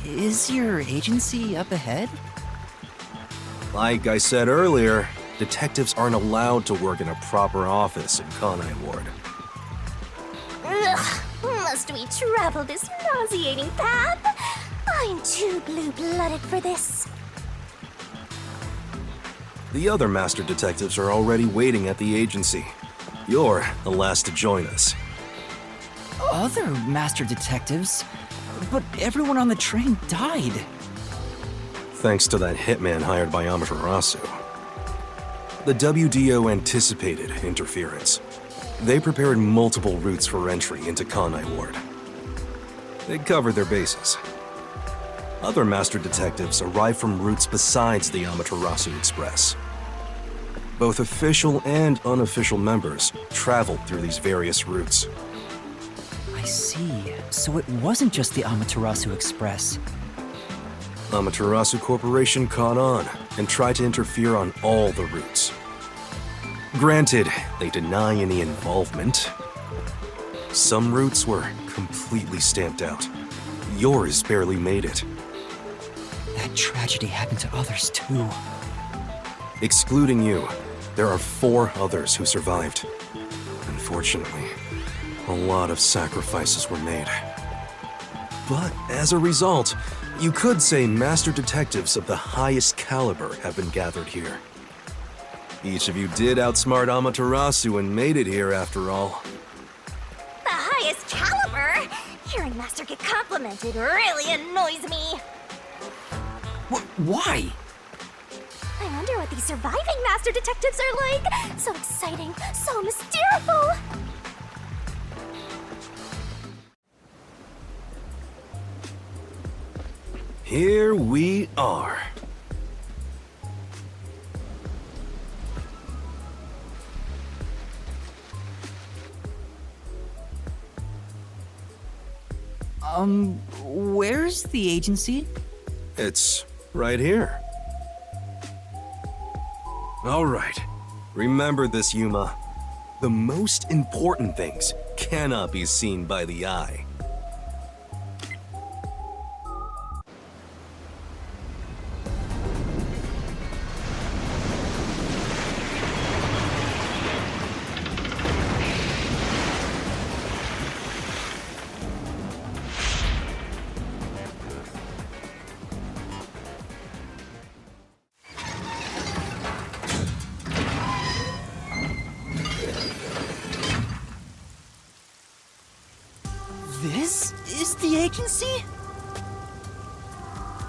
Is your agency up ahead? Like I said earlier, detectives aren't allowed to work in a proper office in Kanai Ward. Ugh, must we travel this nauseating path? I'm too blue-blooded for this. The other master detectives are already waiting at the agency. You're the last to join us. Other master detectives? But everyone on the train died. Thanks to that hitman hired by Amaterasu. The WDO anticipated interference. They prepared multiple routes for entry into Kanai Ward. They covered their bases. Other master detectives arrived from routes besides the Amaterasu Express. Both official and unofficial members traveled through these various routes. I see. So it wasn't just the Amaterasu Express. Amaterasu Corporation caught on and tried to interfere on all the routes. Granted, they deny any involvement. Some routes were completely stamped out. Yours barely made it. That tragedy happened to others too. Excluding you, there are 4 others who survived. Unfortunately, a lot of sacrifices were made. But as a result, you could say master detectives of the highest caliber have been gathered here. Each of you did outsmart Amaterasu and made it here after all. The highest caliber? Hearing Master get complimented really annoys me. Why? I wonder what these surviving master detectives are like. So exciting, so mysterious. Here we are. Where's the agency? It's right here. All right. Remember this, Yuma. The most important things cannot be seen by the eye. This is the agency?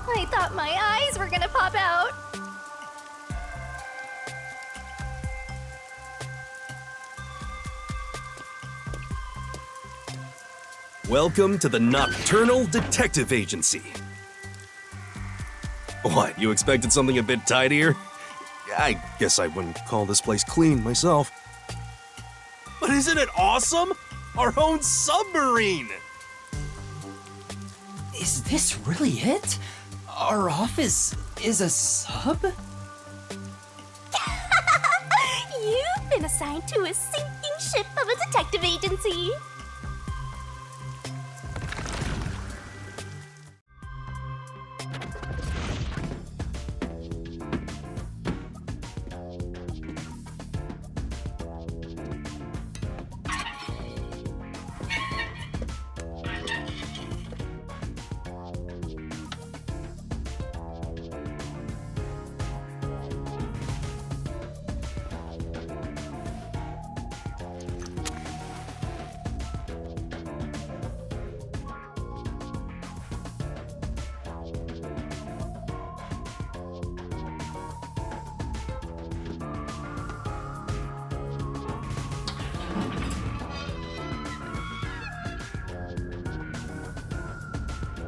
I thought my eyes were gonna pop out. Welcome to the Nocturnal Detective Agency. What, you expected something a bit tidier? I guess I wouldn't call this place clean myself. But isn't it awesome? Our own submarine! Is this really it? Our office is a sub? You've been assigned to a sinking ship of a detective agency.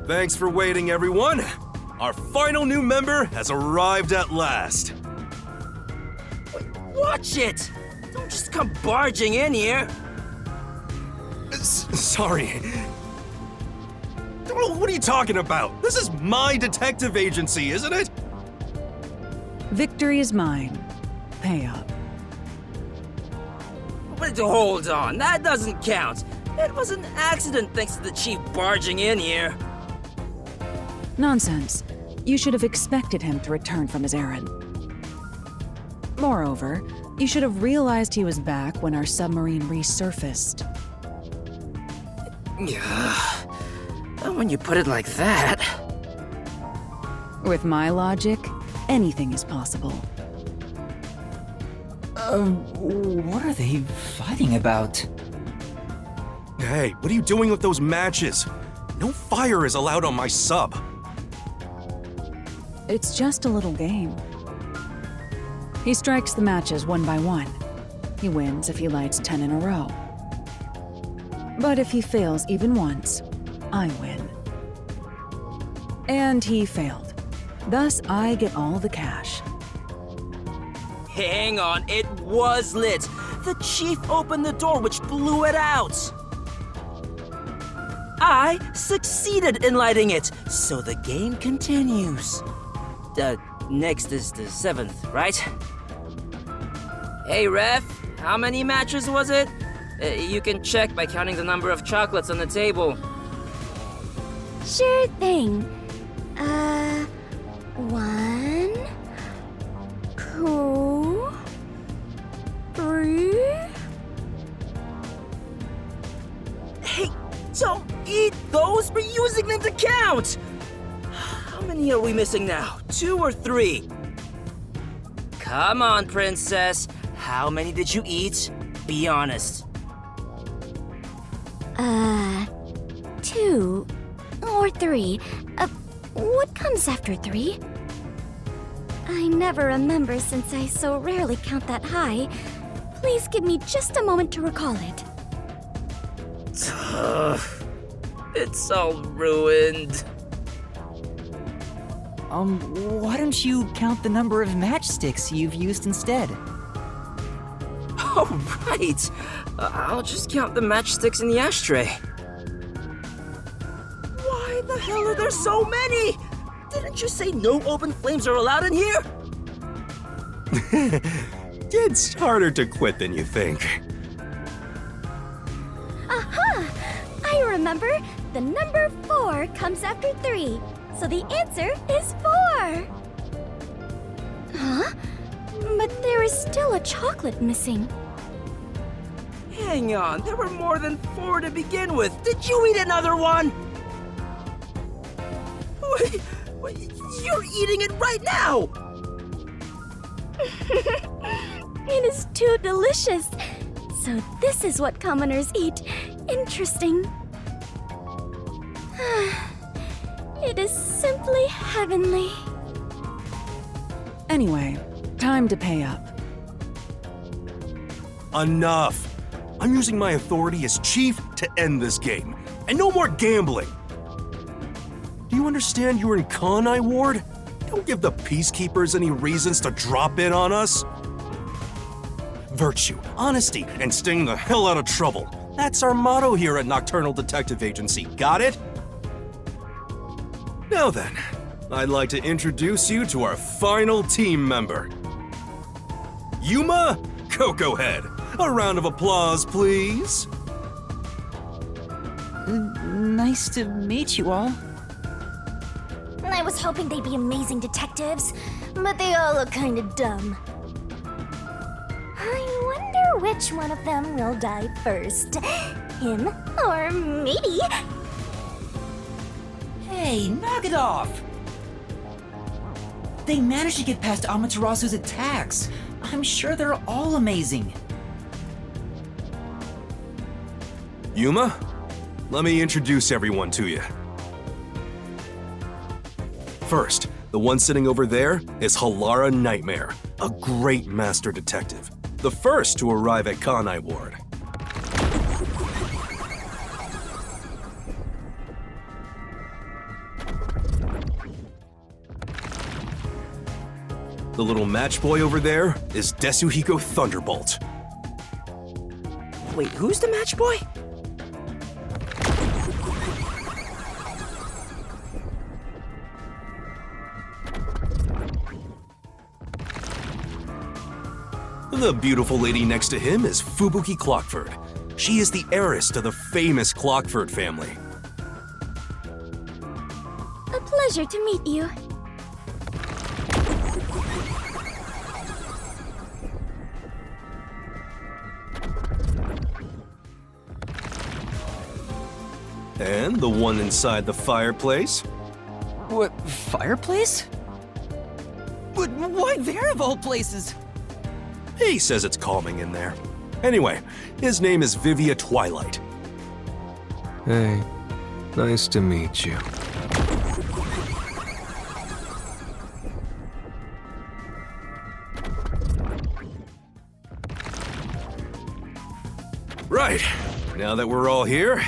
Thanks for waiting, everyone. Our final new member has arrived at last. Watch it! Don't just come barging in here. Sorry. What are you talking about? This is my detective agency, isn't it? Victory is mine. Pay up. But hold on, that doesn't count. It was an accident thanks to the chief barging in here. Nonsense. You should have expected him to return from his errand. Moreover, you should have realized he was back when our submarine resurfaced. When you put it like that. With my logic, anything is possible. What are they fighting about? Hey, what are you doing with those matches? No fire is allowed on my sub. It's just a little game. He strikes the matches one by one. He wins if he lights 10 in a row. But if he fails even once, I win. And he failed. Thus, I get all the cash. Hang on, it was lit. The chief opened the door, which blew it out. I succeeded in lighting it, so the game continues. Next is the 7th, right? Hey, ref, how many matches was it? You can check by counting the number of chocolates on the table. Sure thing. 1, 2, 3. Hey, don't eat those! We're using them to count! How many are we missing now? 2 or 3? Come on, princess. How many did you eat? Be honest. 2 or 3. What comes after 3? I never remember since I so rarely count that high. Please give me just a moment to recall it. It's all ruined. Why don't you count the number of matchsticks you've used instead? Oh, right. I'll just count the matchsticks in the ashtray. Why the hell are there so many? Didn't you say no open flames are allowed in here? It's harder to quit than you think. Aha! I remember. The number 4 comes after 3. So the answer is 4. Huh? But there is still a chocolate missing. Hang on, there were more than 4 to begin with. Did you eat another one? Wait, you're eating it right now! It is too delicious. So this is what commoners eat. Interesting. It is simply heavenly. Anyway, time to pay up. Enough! I'm using my authority as chief to end this game. And no more gambling! Do you understand you're in Kanai Ward? Don't give the peacekeepers any reasons to drop in on us. Virtue, honesty, and staying the hell out of trouble. That's our motto here at Nocturnal Detective Agency, got it? Now then, I'd like to introduce you to our final team member. Yuma Cocoa Head. A round of applause, please. Nice to meet you all. I was hoping they'd be amazing detectives, but they all look kind of dumb. I wonder which one of them will die first. Him or me? Hey, knock it off! They managed to get past Amaterasu's attacks. I'm sure they're all amazing. Yuma, let me introduce everyone to you. First, the one sitting over there is Halara Nightmare, a great master detective. The first to arrive at Kanai Ward. The little match boy over there is Desuhiko Thunderbolt. Wait, who's the match boy? The beautiful lady next to him is Fubuki Clockford. She is the heiress to the famous Clockford family. A pleasure to meet you. And the one inside the fireplace? What, fireplace? But why there of all places? He says it's calming in there. Anyway, his name is Vivia Twilight. Hey, nice to meet you. Right, now that we're all here,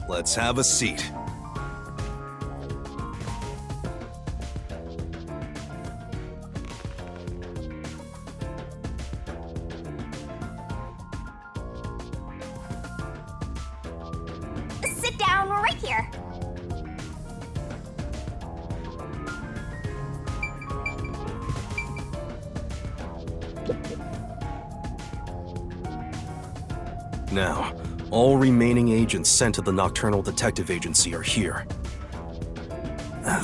let's have a seat. Sit down right here. Now, all remaining agents sent to the Nocturnal Detective Agency are here.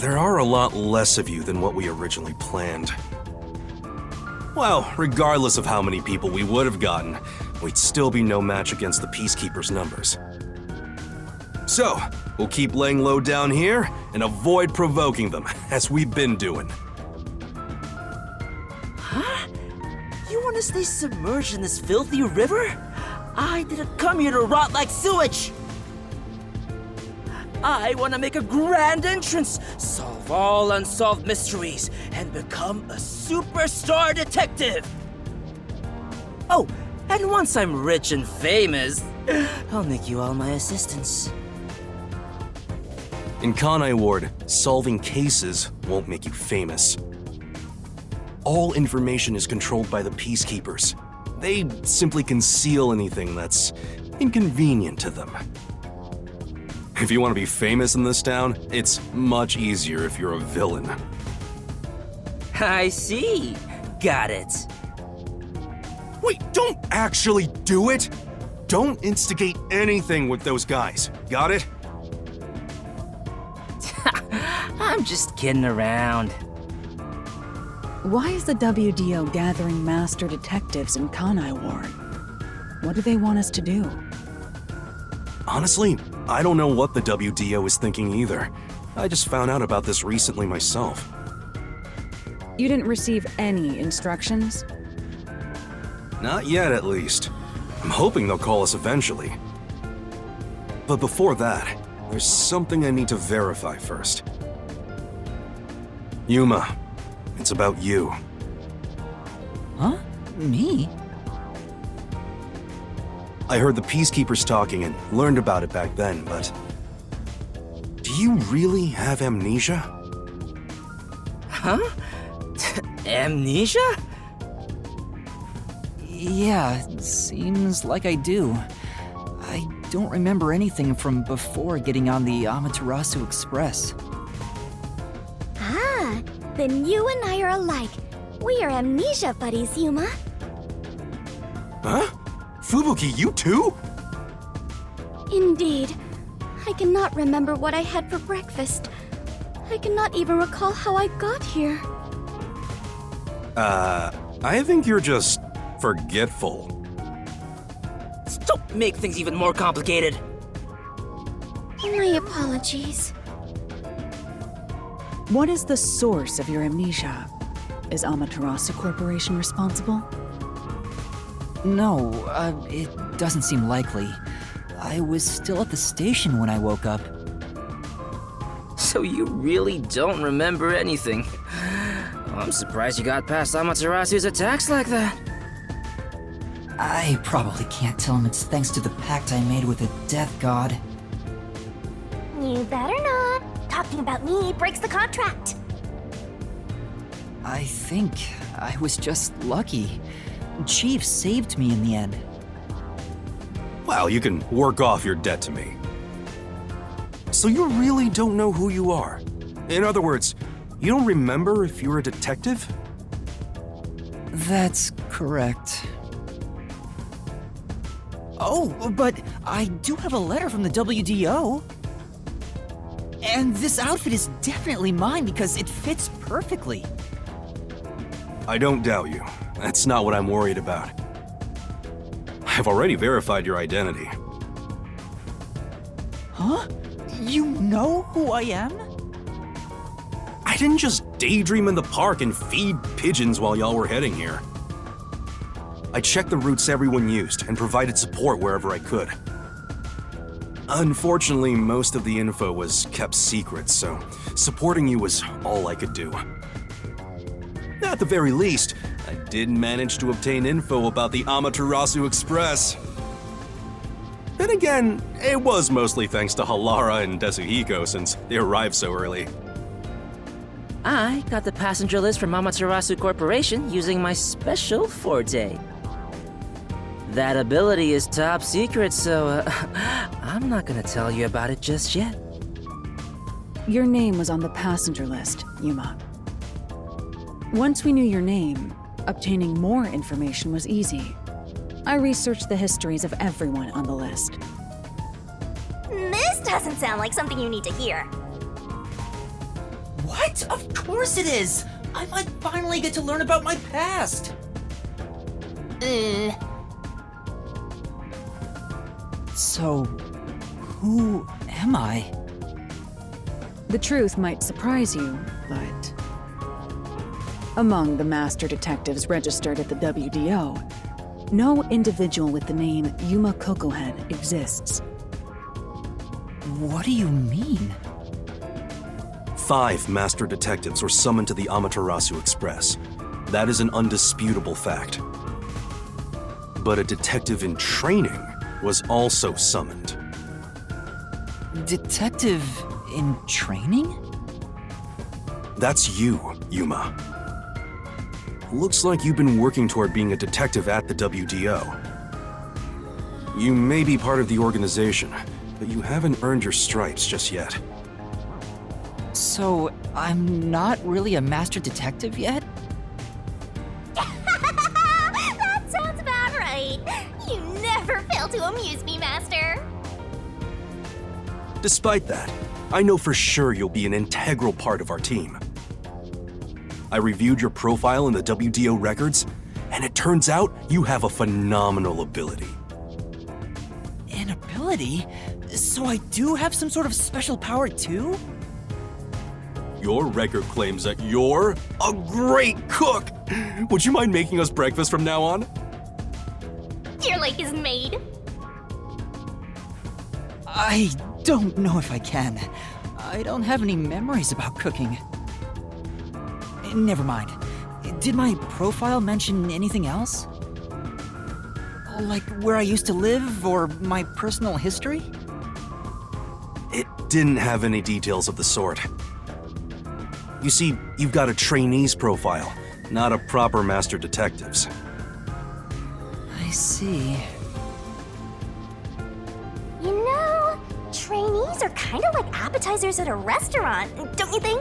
There are a lot less of you than what we originally planned. Well, regardless of how many people we would have gotten, we'd still be no match against the Peacekeepers' numbers. So, we'll keep laying low down here and avoid provoking them, as we've been doing. Huh? You want to stay submerged in this filthy river? I didn't come here to rot like sewage! I want to make a grand entrance, solve all unsolved mysteries, and become a superstar detective! Oh, and once I'm rich and famous, I'll make you all my assistants. In Kanai Ward, solving cases won't make you famous. All information is controlled by the Peacekeepers. They simply conceal anything that's inconvenient to them. If you want to be famous in this town, it's much easier if you're a villain. I see. Got it. Wait, don't actually do it! Don't instigate anything with those guys, got it? I'm just kidding around. Why is the WDO gathering master detectives in Kanai Ward? What do they want us to do? Honestly, I don't know what the WDO is thinking either. I just found out about this recently myself. You didn't receive any instructions? Not yet, at least. I'm hoping they'll call us eventually. But before that, there's something I need to verify first. Yuma, it's about you. Huh? Me? I heard the Peacekeepers talking and learned about it back then, but... do you really have amnesia? Huh? Amnesia? Yeah, seems like I do. I don't remember anything from before getting on the Amaterasu Express. Ah, then you and I are alike. We are amnesia buddies, Yuma. Huh? Fubuki, you too? Indeed. I cannot remember what I had for breakfast. I cannot even recall how I got here. I think you're just forgetful. Don't make things even more complicated. My apologies. What is the source of your amnesia? Is Amaterasu Corporation responsible? No, it doesn't seem likely. I was still at the station when I woke up. So you really don't remember anything. I'm surprised you got past Amaterasu's attacks like that. I probably can't tell him it's thanks to the pact I made with the Death God. You better not. Talking about me breaks the contract. I think I was just lucky. Chief saved me in the end. Well, you can work off your debt to me. So you really don't know who you are? In other words, you don't remember if you're a detective? That's correct. Oh, but I do have a letter from the WDO. And this outfit is definitely mine because it fits perfectly. I don't doubt you. That's not what I'm worried about. I've already verified your identity. Huh? You know who I am? I didn't just daydream in the park and feed pigeons while y'all were heading here. I checked the routes everyone used and provided support wherever I could. Unfortunately, most of the info was kept secret, so supporting you was all I could do. At the very least, I did manage to obtain info about the Amaterasu Express. Then again, it was mostly thanks to Halara and Desuhiko since they arrived so early. I got the passenger list from Amaterasu Corporation using my special forte. That ability is top secret, so I'm not gonna tell you about it just yet. Your name was on the passenger list, Yuma. Once we knew your name, obtaining more information was easy. I researched the histories of everyone on the list. This doesn't sound like something you need to hear. What? Of course it is! I might finally get to learn about my past! So, who am I? The truth might surprise you, but among the master detectives registered at the WDO, no individual with the name Yuma Kokohen exists. What do you mean? 5 master detectives were summoned to the Amaterasu Express. That is an undisputable fact. But a detective in training was also summoned. Detective in training? That's you, Yuma. Looks like you've been working toward being a detective at the WDO. You may be part of the organization, but you haven't earned your stripes just yet. So, I'm not really a master detective yet? That sounds about right. You never fail to amuse me, Master. Despite that, I know for sure you'll be an integral part of our team. I reviewed your profile in the WDO records, and it turns out you have a phenomenal ability. An ability? So I do have some sort of special power too? Your record claims that you're a great cook! Would you mind making us breakfast from now on? Your lake is made. I don't know if I can. I don't have any memories about cooking. Never mind. Did my profile mention anything else? Like where I used to live or my personal history? It didn't have any details of the sort. You see, you've got a trainee's profile, not a proper master detective's. I see. You know, trainees are kind of like appetizers at a restaurant, don't you think?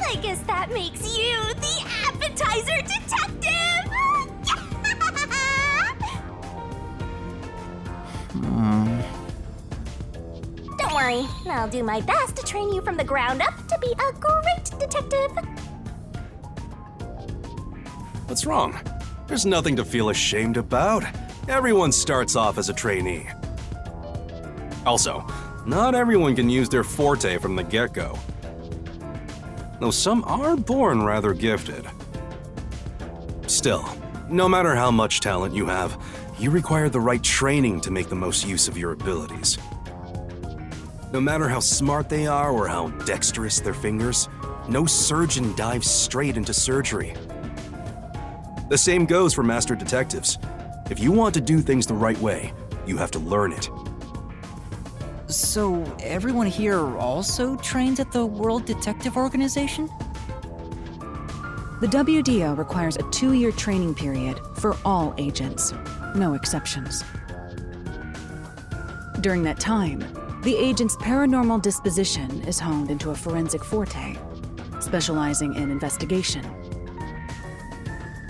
I guess that makes you the appetizer detective! Don't worry, I'll do my best to train you from the ground up to be a great detective. What's wrong? There's nothing to feel ashamed about. Everyone starts off as a trainee. Also, not everyone can use their forte from the get-go. Though some are born rather gifted. Still, no matter how much talent you have, you require the right training to make the most use of your abilities. No matter how smart they are or how dexterous their fingers, no surgeon dives straight into surgery. The same goes for master detectives. If you want to do things the right way, you have to learn it. So everyone here also trains at the World Detective Organization? The WDO requires a 2-year training period for all agents, no exceptions. During that time, the agent's paranormal disposition is honed into a forensic forte, specializing in investigation.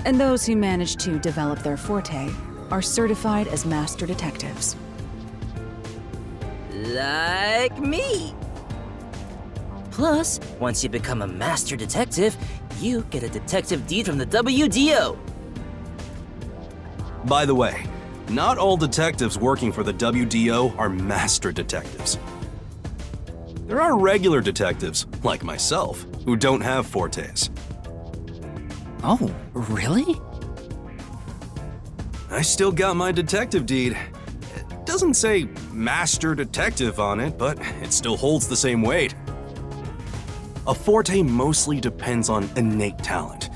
And those who manage to develop their forte are certified as master detectives. Like me. Plus, once you become a master detective, you get a detective deed from the WDO. By the way, not all detectives working for the WDO are master detectives. There are regular detectives, like myself, who don't have fortes. Oh, really? I still got my detective deed. It doesn't say master detective on it, but it still holds the same weight. A forte mostly depends on innate talent.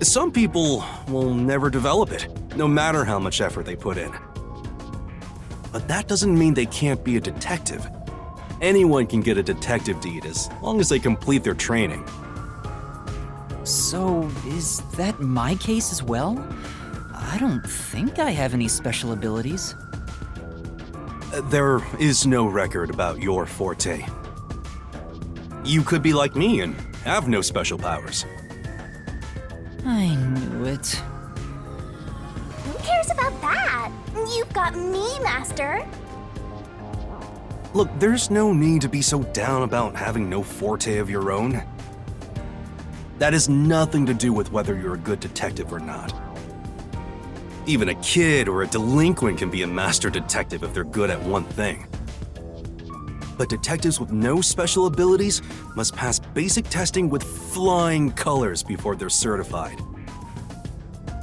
Some people will never develop it, no matter how much effort they put in. But that doesn't mean they can't be a detective. Anyone can get a detective deed as long as they complete their training. So, is that my case as well? I don't think I have any special abilities. There is no record about your forte. You could be like me and have no special powers. I knew it. Who cares about that? You've got me, Master. Look, there's no need to be so down about having no forte of your own. That has nothing to do with whether you're a good detective or not. Even a kid or a delinquent can be a master detective if they're good at one thing. But detectives with no special abilities must pass basic testing with flying colors before they're certified.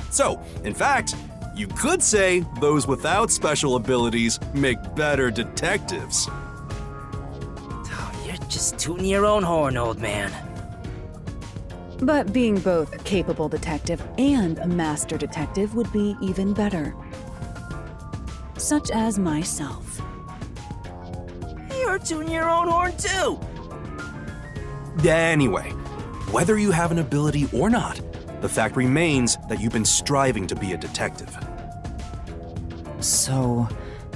So, in fact, you could say those without special abilities make better detectives. Oh, you're just tooting your own horn, old man. But being both a capable detective and a master detective would be even better. Such as myself. You're tooting your own horn too. Anyway, whether you have an ability or not, the fact remains that you've been striving to be a detective. So,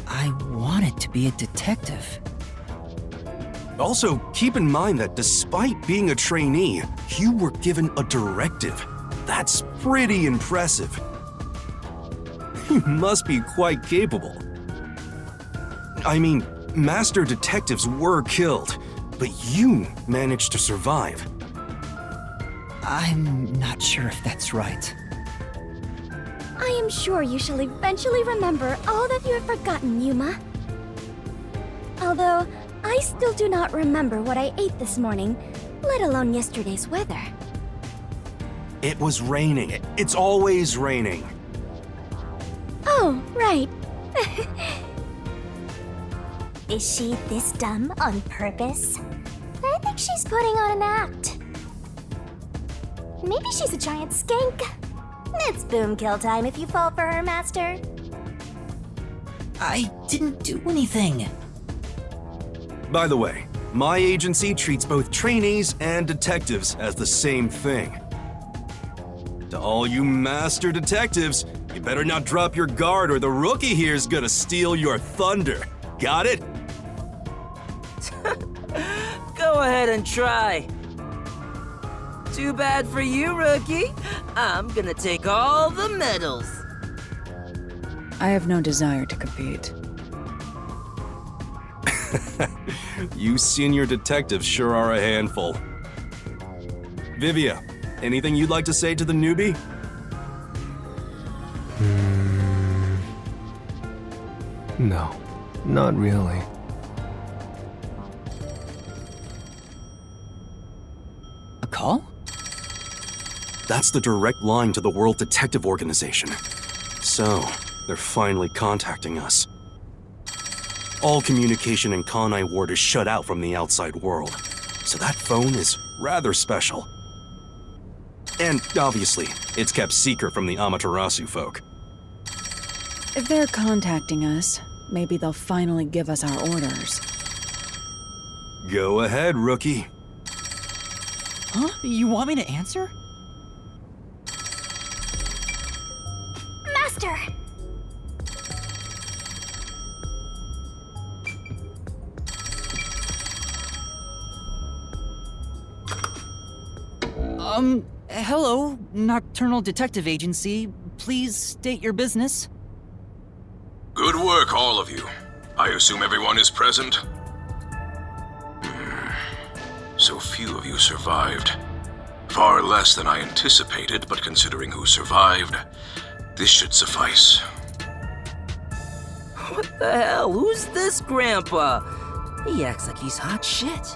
I wanted to be a detective. Also, keep in mind that despite being a trainee, you were given a directive. That's pretty impressive. You must be quite capable. I mean, master detectives were killed, but you managed to survive. I'm not sure if that's right. I am sure you shall eventually remember all that you have forgotten, Yuma. Although, I still do not remember what I ate this morning, let alone yesterday's weather. It was raining. It's always raining. Oh, right. Is she this dumb on purpose? I think she's putting on an act. Maybe she's a giant skank. It's boom kill time if you fall for her, Master. I didn't do anything. By the way, my agency treats both trainees and detectives as the same thing. To all you master detectives, you better not drop your guard or the rookie here's gonna steal your thunder. Got it? Go ahead and try. Too bad for you, rookie. I'm gonna take all the medals. I have no desire to compete. You senior detectives sure are a handful. Vivia, anything you'd like to say to the newbie? No, not really. A call? That's the direct line to the World Detective Organization. So, they're finally contacting us. All communication in Kanai Ward is shut out from the outside world, so that phone is rather special. And obviously, it's kept secret from the Amaterasu folk. If they're contacting us, maybe they'll finally give us our orders. Go ahead, rookie. Huh? You want me to answer? Master! Hello, Nocturnal Detective Agency. Please state your business. Good work, all of you. I assume everyone is present? So few of you survived. Far less than I anticipated, but considering who survived, this should suffice. What the hell? Who's this grandpa? He acts like he's hot shit.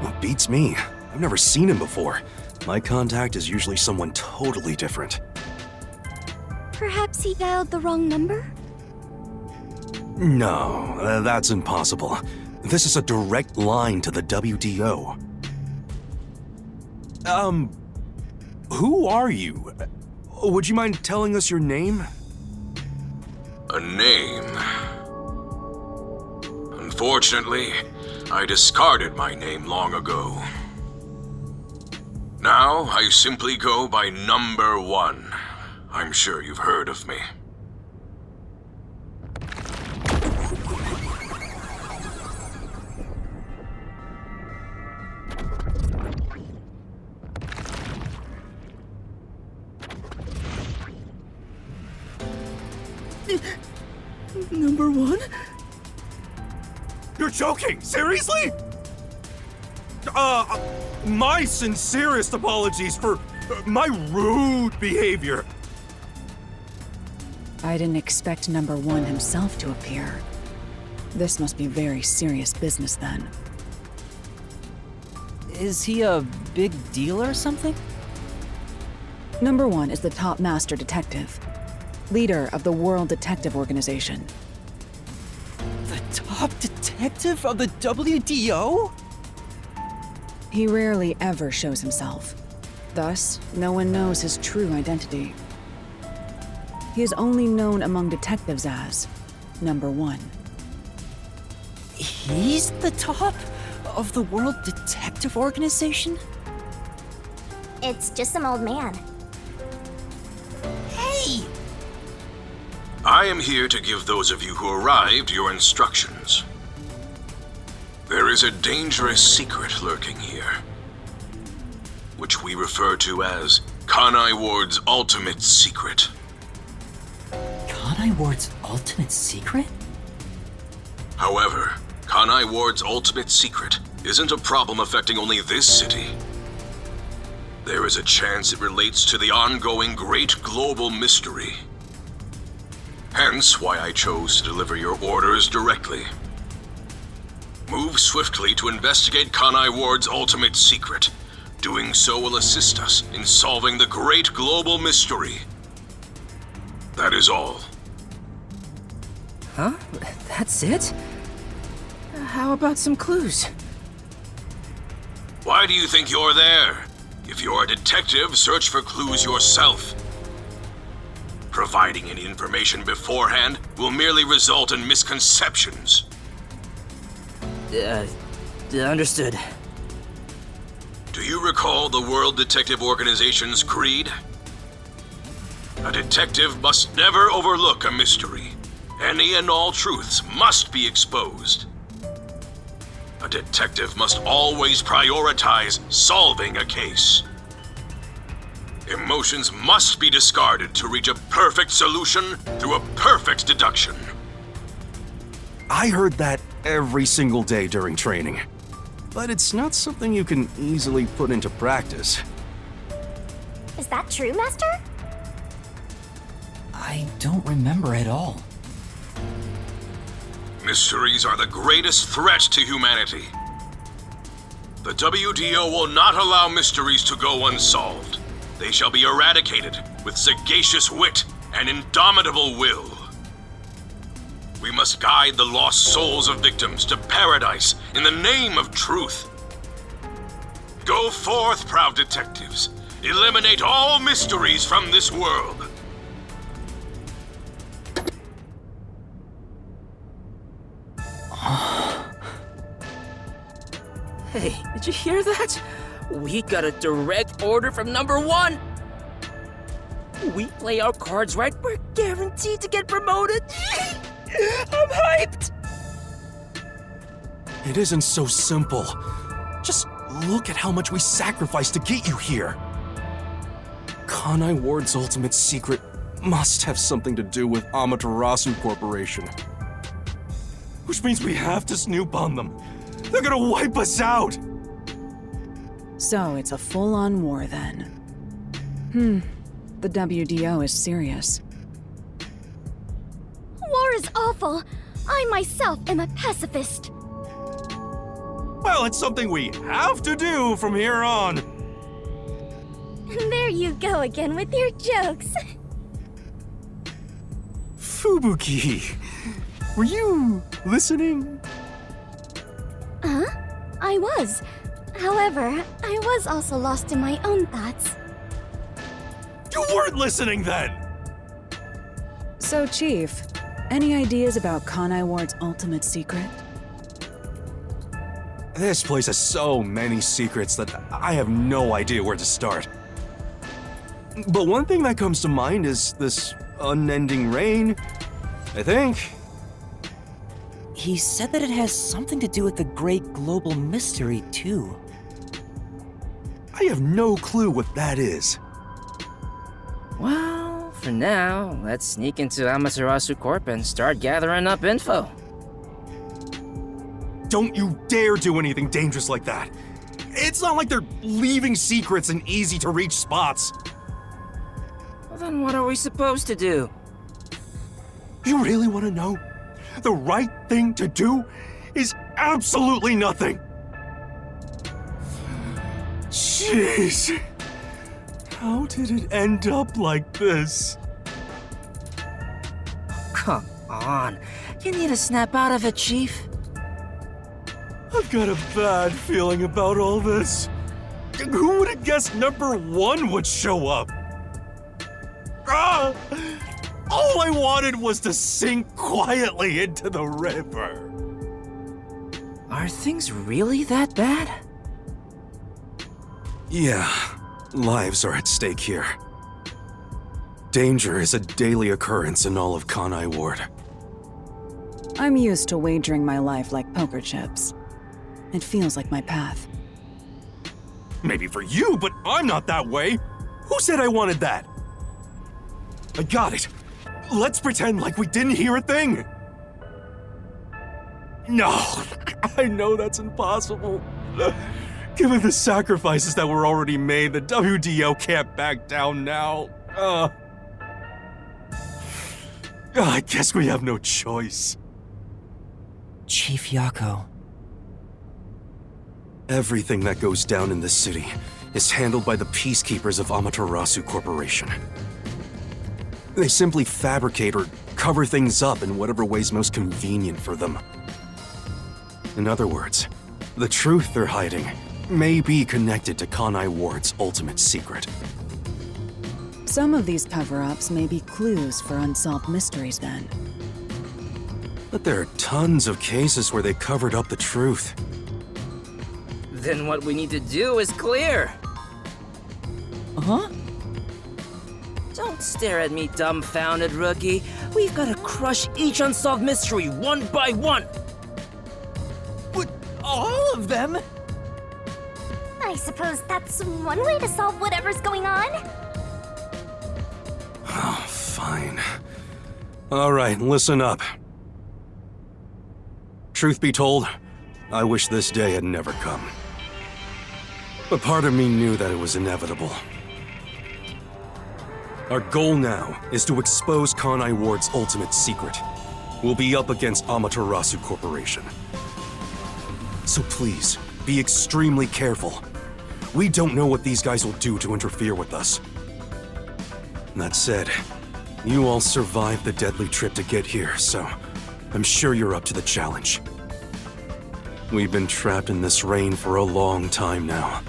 Well, beats me. I've never seen him before. My contact is usually someone totally different. Perhaps he dialed the wrong number? No, that's impossible. This is a direct line to the WDO. Who are you? Would you mind telling us your name? A name? Unfortunately, I discarded my name long ago. Now, I simply go by Number 1. I'm sure you've heard of me. Number 1? You're joking! Seriously? My sincerest apologies for my rude behavior. I didn't expect Number 1 himself to appear. This must be very serious business then. Is he a big deal or something? Number 1 is the top master detective, leader of the World Detective Organization. The top detective of the WDO? He rarely ever shows himself. Thus, no one knows his true identity. He is only known among detectives as Number 1. He's the top of the World Detective Organization? It's just some old man. Hey! I am here to give those of you who arrived your instructions. There is a dangerous secret lurking here, which we refer to as Kanai Ward's ultimate secret. Kanai Ward's ultimate secret? However, Kanai Ward's ultimate secret isn't a problem affecting only this city. There is a chance it relates to the ongoing great global mystery. Hence why I chose to deliver your orders directly. Move swiftly to investigate Kanai Ward's ultimate secret. Doing so will assist us in solving the great global mystery. That is all. Huh? That's it? How about some clues? Why do you think you're there? If you're a detective, search for clues yourself. Providing any information beforehand will merely result in misconceptions. Understood. Do you recall the World Detective Organization's creed? A detective must never overlook a mystery. Any and all truths must be exposed. A detective must always prioritize solving a case. Emotions must be discarded to reach a perfect solution through a perfect deduction. I heard that every single day during training. But it's not something you can easily put into practice. Is that true, Master? I don't remember at all. Mysteries are the greatest threat to humanity. The WDO will not allow mysteries to go unsolved. They shall be eradicated with sagacious wit and indomitable will. We must guide the lost souls of victims to paradise in the name of truth. Go forth, proud detectives. Eliminate all mysteries from this world. Hey, did you hear that? We got a direct order from Number 1. We play our cards right, we're guaranteed to get promoted. I'm hyped! It isn't so simple. Just look at how much we sacrificed to get you here. Kanai Ward's ultimate secret must have something to do with Amaterasu Corporation. Which means we have to snoop on them. They're gonna wipe us out! So it's a full-on war then. The WDO is serious. War is awful. I myself am a pacifist. Well, it's something we have to do from here on. There you go again with your jokes. Fubuki, were you listening? Huh? I was. However, I was also lost in my own thoughts. You weren't listening then! So, Chief, any ideas about Kanai Ward's ultimate secret? This place has so many secrets that I have no idea where to start. But one thing that comes to mind is this unending rain, I think. He said that it has something to do with the great global mystery, too. I have no clue what that is. Well, for now, let's sneak into Amaterasu Corp and start gathering up info. Don't you dare do anything dangerous like that. It's not like they're leaving secrets in easy-to-reach spots. Well, then what are we supposed to do? You really want to know? The right thing to do is absolutely nothing. Jeez. How did it end up like this? Come on. You need to snap out of it, Chief. I've got a bad feeling about all this. Who would have guessed number 1 would show up? Ah! All I wanted was to sink quietly into the river. Are things really that bad? Yeah, lives are at stake here. Danger is a daily occurrence in all of Kanai Ward. I'm used to wagering my life like poker chips. It feels like my path. Maybe for you, but I'm not that way. Who said I wanted that? I got it. Let's pretend like we didn't hear a thing. No, I know that's impossible. Given the sacrifices that were already made, the WDO can't back down now. I guess we have no choice. Chief Yako. Everything that goes down in this city is handled by the peacekeepers of Amaterasu Corporation. They simply fabricate or cover things up in whatever way's most convenient for them. In other words, the truth they're hiding may be connected to Kanai Ward's ultimate secret. Some of these cover-ups may be clues for unsolved mysteries then. But there are tons of cases where they covered up the truth. Then what we need to do is clear. Huh? Don't stare at me, dumbfounded rookie. We've got to crush each unsolved mystery one by one. What? All of them? I suppose that's one way to solve whatever's going on. Oh, fine. All right, listen up. Truth be told, I wish this day had never come. But part of me knew that it was inevitable. Our goal now is to expose Kanai Ward's ultimate secret. We'll be up against Amaterasu Corporation. So please, be extremely careful. We don't know what these guys will do to interfere with us. That said, you all survived the deadly trip to get here, so I'm sure you're up to the challenge. We've been trapped in this rain for a long time now,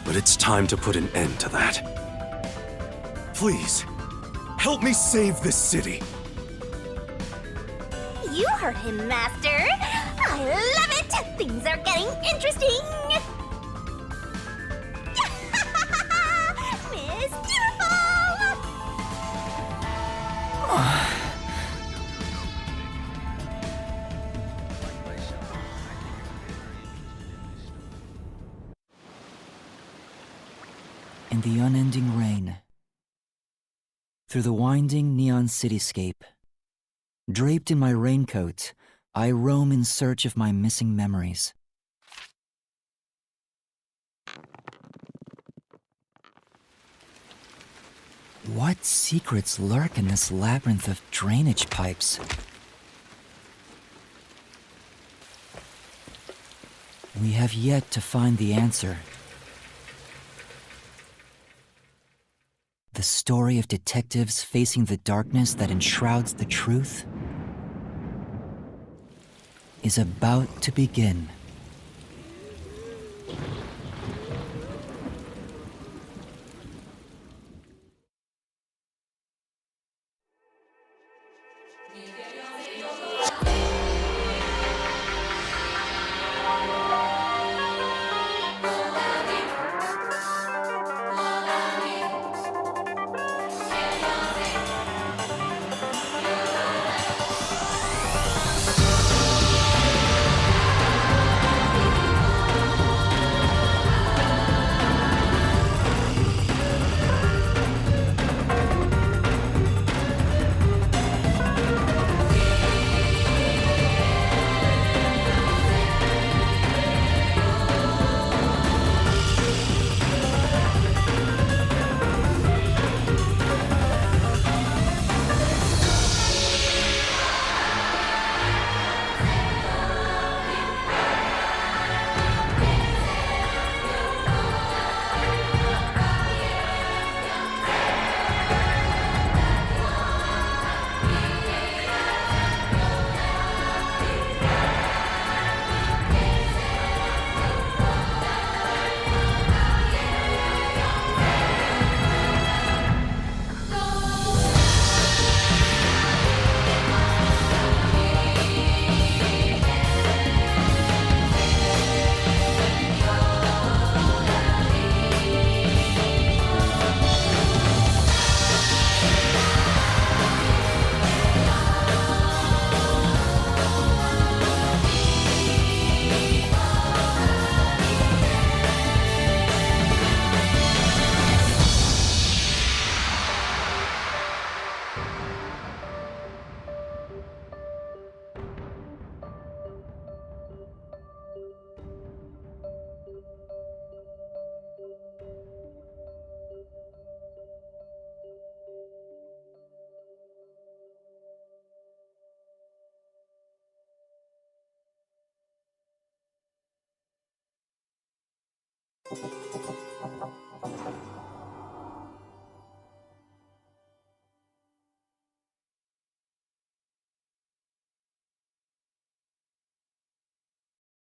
but it's time to put an end to that. Please, help me save this city. You heard him, Master. I love it. Things are getting interesting. In the unending rain. Through the winding neon cityscape. Draped in my raincoat, I roam in search of my missing memories. What secrets lurk in this labyrinth of drainage pipes? We have yet to find the answer. The story of detectives facing the darkness that enshrouds the truth is about to begin.